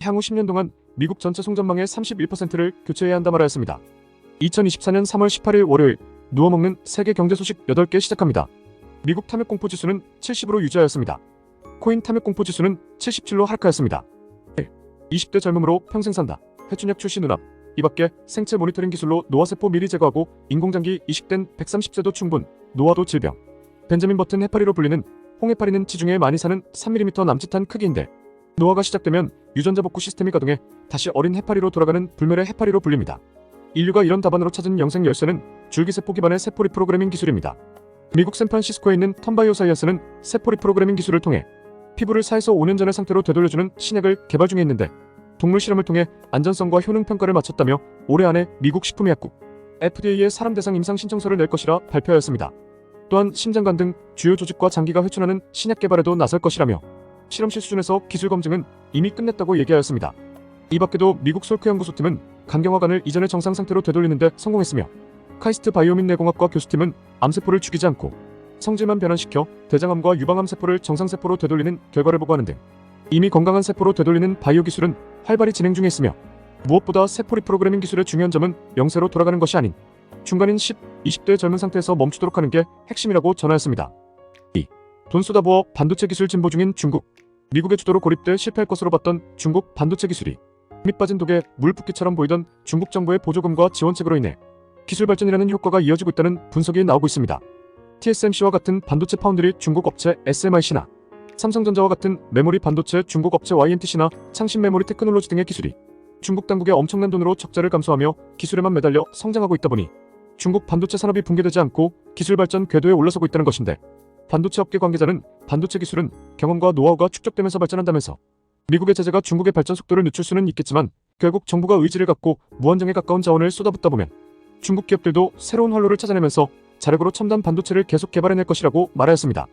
향후 10년 동안 미국 전체 송전망의 31%를 교체해야 한다 말하였습니다. 2024년 3월 18일 월요일 누워먹는 세계 경제 소식 8개 시작합니다. 미국 탐욕 공포 지수는 70으로 유지하였습니다. 코인 탐욕 공포 지수는 77로 하락하였습니다. 20대 젊음으로 평생 산다. 해춘약 출시 눈앞. 이밖에 생체 모니터링 기술로 노화세포 미리 제거하고 인공장기 이식된 130세도 충분. 노화도 질병. 벤자민 버튼 해파리로 불리는 홍해파리는 지중해에 많이 사는 3mm 남짓한 크기인데 노화가 시작되면 유전자 복구 시스템이 가동해 다시 어린 해파리로 돌아가는 불멸의 해파리로 불립니다. 인류가 이런 답안으로 찾은 영생 열쇠는 줄기세포 기반의 세포 리프로그래밍 기술입니다. 미국 샌프란시스코에 있는 턴바이오사이언스는 세포 리프로그래밍 기술을 통해 피부를 4에서 5년 전의 상태로 되돌려주는 신약을 개발 중에 있는데 동물 실험을 통해 안전성과 효능 평가를 마쳤다며 올해 안에 미국 식품의약국 FDA에 사람 대상 임상 신청서를 낼 것이라 발표하였습니다. 또한 심장관 등 주요 조직과 장기가 회춘하는 신약 개발에도 나설 것이라며 실험실 수준에서 기술 검증은 이미 끝냈다고 얘기하였습니다. 이 밖에도 미국 솔크 연구소팀은 간경화관을 이전의 정상 상태로 되돌리는 데 성공했으며 카이스트 바이오민 내공학과 교수팀은 암세포를 죽이지 않고 성질만 변환시켜 대장암과 유방암 세포를 정상세포로 되돌리는 결과를 보고하는 등 이미 건강한 세포로 되돌리는 바이오 기술은 활발히 진행 중에 있으며 무엇보다 세포 리프로그래밍 기술의 중요한 점은 영세로 돌아가는 것이 아닌 중간인 10, 20대의 젊은 상태에서 멈추도록 하는 게 핵심이라고 전하였습니다. 2. 돈 쏟아부어 반도체 기술 진보 중인 중국. 미국의 주도로 고립돼 실패할 것으로 봤던 중국 반도체 기술이 밑 빠진 독에 물 붓기처럼 보이던 중국 정부의 보조금과 지원책으로 인해 기술 발전이라는 효과가 이어지고 있다는 분석이 나오고 있습니다. TSMC와 같은 반도체 파운드리 중국 업체 SMIC나 삼성전자와 같은 메모리 반도체 중국 업체 YNTC나 창신 메모리 테크놀로지 등의 기술이 중국 당국의 엄청난 돈으로 적자를 감수하며 기술에만 매달려 성장하고 있다 보니 중국 반도체 산업이 붕괴되지 않고 기술 발전 궤도에 올라서고 있다는 것인데 반도체 업계 관계자는 반도체 기술은 경험과 노하우가 축적되면서 발전한다면서 미국의 제재가 중국의 발전 속도를 늦출 수는 있겠지만 결국 정부가 의지를 갖고 무한정에 가까운 자원을 쏟아붓다 보면 중국 기업들도 새로운 활로를 찾아내면서 자력으로 첨단 반도체를 계속 개발해낼 것이라고 말하였습니다.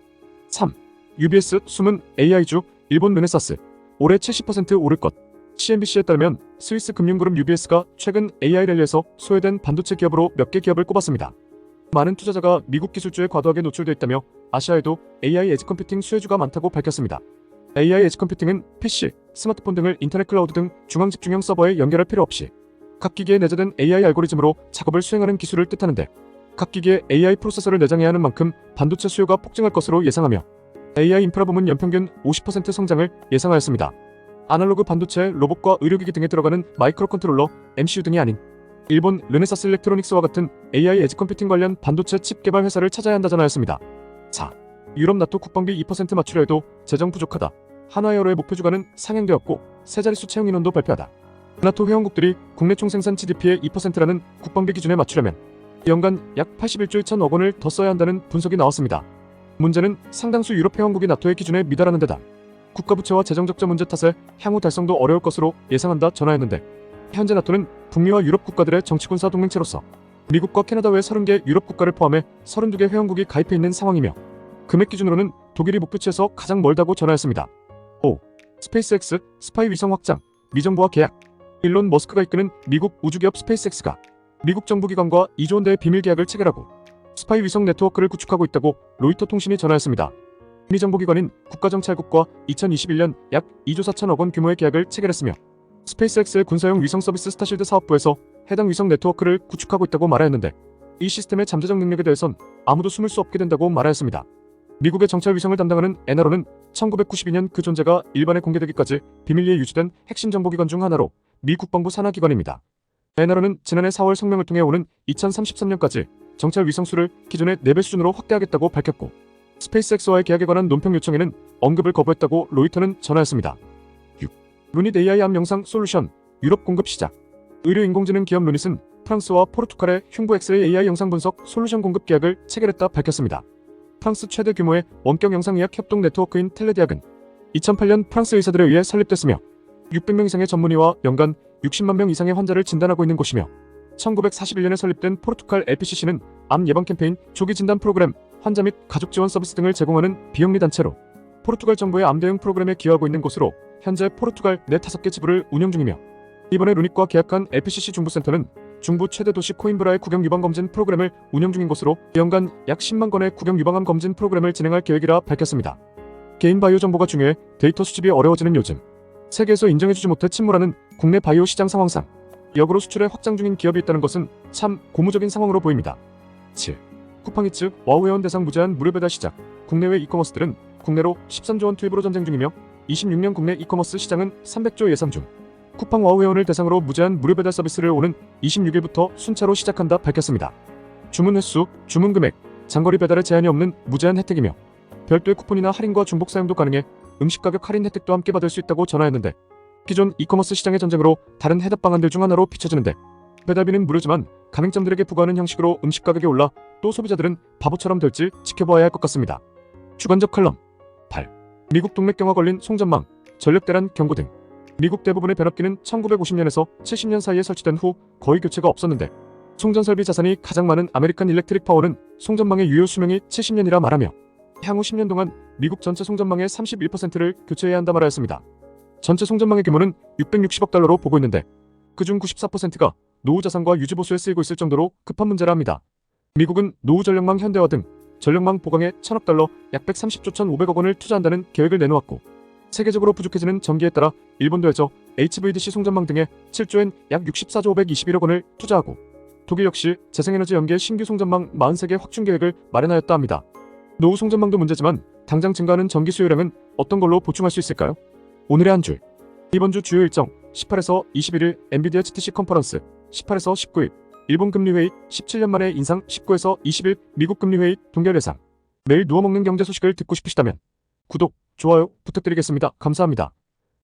3. UBS 숨은 AI주 일본 르네사스 올해 70% 오를 것. CNBC에 따르면 스위스 금융그룹 UBS가 최근 AI 랠리에서 소외된 반도체 기업으로 몇 개 기업을 꼽았습니다. 많은 투자자가 미국 기술주에 과도하게 노출되어 있다며 아시아에도 AI 에지 컴퓨팅 수혜주가 많다고 밝혔습니다. AI 에지 컴퓨팅은 PC, 스마트폰 등을 인터넷 클라우드 등 중앙 집중형 서버에 연결할 필요 없이 각 기기에 내재된 AI 알고리즘으로 작업을 수행하는 기술을 뜻하는데 각 기기에 AI 프로세서를 내장해야 하는 만큼 반도체 수요가 폭증할 것으로 예상하며 AI 인프라 부문 연평균 50% 성장을 예상하였습니다. 아날로그 반도체, 로봇과 의료기기 등에 들어가는 마이크로 컨트롤러, MCU 등이 아닌 일본 르네사스 일렉트로닉스와 같은 AI 에지 컴퓨팅 관련 반도체 칩 개발 회사를 찾아야 한다 전하였습니다. 4. 유럽 나토 국방비 2% 맞추려 해도 재정 부족하다. 한화에어로의 목표 주가는 상향되었고 세 자릿수 채용 인원도 발표하다. 나토 회원국들이 국내 총생산 GDP의 2%라는 국방비 기준에 맞추려면 연간 약 81조 2천억 원을 더 써야 한다는 분석이 나왔습니다. 문제는 상당수 유럽 회원국이 나토의 기준에 미달하는 데다 국가 부채와 재정 적자 문제 탓에 향후 달성도 어려울 것으로 예상한다 전하였는데 현재 나토는 북미와 유럽 국가들의 정치군사 동맹체로서 미국과 캐나다 외 30개 유럽 국가를 포함해 32개 회원국이 가입해 있는 상황이며 금액 기준으로는 독일이 목표치에서 가장 멀다고 전하였습니다. 5. 스페이스X 스파이 위성 확장 미정부와 계약. 일론 머스크가 이끄는 미국 우주기업 스페이스X가 미국 정부기관과 2조 원대의 비밀 계약을 체결하고 스파이 위성 네트워크를 구축하고 있다고 로이터 통신이 전하였습니다. 미 정보기관인 국가정찰국과 2021년 약 2조 4천억 원 규모의 계약을 체결했으며 스페이스X의 군사용 위성 서비스 스타실드 사업부에서 해당 위성 네트워크를 구축하고 있다고 말하였는데 이 시스템의 잠재적 능력에 대해선 아무도 숨을 수 없게 된다고 말하였습니다. 미국의 정찰 위성을 담당하는 NRO는 1992년 그 존재가 일반에 공개되기까지 비밀리에 유지된 핵심 정보기관 중 하나로 미 국방부 산하기관입니다. NRO는 지난해 4월 성명을 통해 오는 2033년까지 정찰 위성수를 기존의 4배 수준으로 확대하겠다고 밝혔고 스페이스X와의 계약에 관한 논평 요청에는 언급을 거부했다고 로이터는 전하였습니다. 6. 루닛 AI 암 영상 솔루션 유럽 공급 시작. 의료 인공지능 기업 루닛은 프랑스와 포르투갈의 흉부 엑스레이 AI 영상 분석 솔루션 공급 계약을 체결했다 밝혔습니다. 프랑스 최대 규모의 원격 영상의학 협동 네트워크인 텔레디악은 2008년 프랑스 의사들에 의해 설립됐으며 600명 이상의 전문의와 연간 60만 명 이상의 환자를 진단하고 있는 곳이며 1941년에 설립된 포르투갈 LPCC는 암 예방 캠페인, 조기 진단 프로그램, 환자 및 가족 지원 서비스 등을 제공하는 비영리 단체로 포르투갈 정부의 암 대응 프로그램에 기여하고 있는 곳으로 현재 포르투갈 내 5개 지부를 운영 중이며 이번에 루닛과 계약한 LPCC 중부센터는 중부 최대 도시 코임브라의 구경 유방 검진 프로그램을 운영 중인 곳으로 연간 약 10만 건의 구경 유방암 검진 프로그램을 진행할 계획이라 밝혔습니다. 개인 바이오 정보가 중요해 데이터 수집이 어려워지는 요즘 세계에서 인정해주지 못해 침몰하는 국내 바이오 시장 상황상 역으로 수출에 확장 중인 기업이 있다는 것은 참 고무적인 상황으로 보입니다. 7. 쿠팡이 측 와우 회원 대상 무제한 무료 배달 시작. 국내외 이커머스들은 국내로 13조 원 투입으로 전쟁 중이며 26년 국내 이커머스 시장은 300조 예상 중. 쿠팡 와우 회원을 대상으로 무제한 무료 배달 서비스를 오는 26일부터 순차로 시작한다 밝혔습니다. 주문 횟수, 주문 금액, 장거리 배달에 제한이 없는 무제한 혜택이며 별도의 쿠폰이나 할인과 중복 사용도 가능해 음식 가격 할인 혜택도 함께 받을 수 있다고 전하였는데, 기존 이커머스 시장의 전쟁으로 다른 해답 방안들 중 하나로 비춰지는데, 배달비는 무료지만 가맹점들에게 부과하는 형식으로 음식 가격이 올라 또 소비자들은 바보처럼 될지 지켜보아야 할 것 같습니다. 주관적 칼럼 8. 미국 동맥경화 걸린 송전망, 전력대란 경고 등. 미국 대부분의 변압기는 1950년에서 70년 사이에 설치된 후 거의 교체가 없었는데, 송전설비 자산이 가장 많은 아메리칸 일렉트릭 파워는 송전망의 유효 수명이 70년이라 말하며 향후 10년 동안 미국 전체 송전망의 31%를 교체해야 한다 말하였습니다. 전체 송전망의 규모는 660억 달러로 보고 있는데 그중 94%가 노후 자산과 유지 보수에 쓰이고 있을 정도로 급한 문제라 합니다. 미국은 노후 전력망 현대화 등 전력망 보강에 1000억 달러, 약 130조 1,500억 원을 투자한다는 계획을 내놓았고, 세계적으로 부족해지는 전기에 따라 일본도 해저 HVDC 송전망 등에 7조엔 약 64조 521억 원을 투자하고, 독일 역시 재생에너지 연계 신규 송전망 43개 확충 계획을 마련하였다 합니다. 노후 송전망도 문제지만 당장 증가하는 전기 수요량은 어떤 걸로 보충할 수 있을까요? 오늘의 한 줄. 이번 주 주요 일정 18에서 21일 엔비디아 GTC 컨퍼런스, 18에서 19일 일본 금리회의, 17년 만에 인상 19에서 20일 미국 금리회의 동결 예상. 매일 누워먹는 경제 소식을 듣고 싶으시다면 구독, 좋아요 부탁드리겠습니다. 감사합니다.